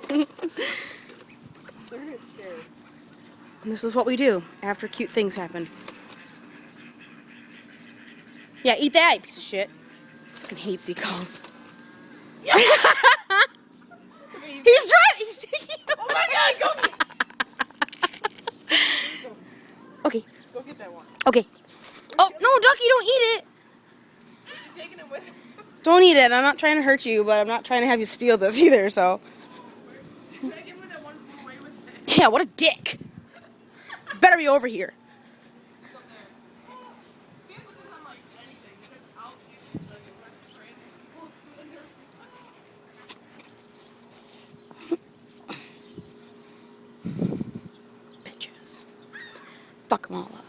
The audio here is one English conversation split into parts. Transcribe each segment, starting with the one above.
They're gonna get scared. And this is what we do after cute things happen. Yeah, eat that, you piece of shit. I fucking hate seagulls. He's driving! He's taking Oh my god, go Okay. Go get that one. Okay. Oh, no, Ducky, don't eat it. You're taking it with him. Don't eat it. I'm not trying to hurt you, but I'm not trying to have you steal this either, so. Did I give him that one flew away with it? Yeah, what a dick. Better be over here. Can't put this on like anything because I'll get like a red strand and Bitches. Fuck them all up.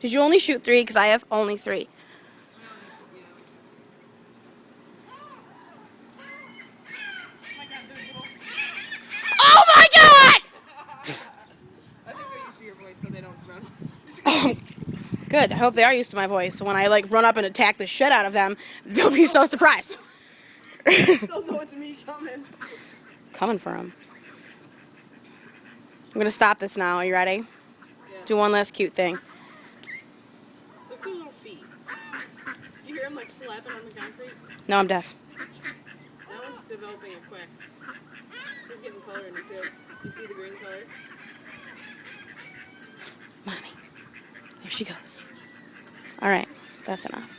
Did you only shoot 3? Because I have only 3. Oh my god! I think they're used to your voice so they don't run. Oh, good. I hope they are used to my voice. So when I like run up and attack the shit out of them, they'll be so surprised. They'll know it's me coming. Coming for them. I'm gonna stop this now. Are you ready? Yeah. Do one last cute thing. Look at their little feet. You hear him like slapping on the concrete? No, I'm deaf. That one's developing it quick. He's getting color in it too. You see the green color? Mommy. There she goes. All right. That's enough.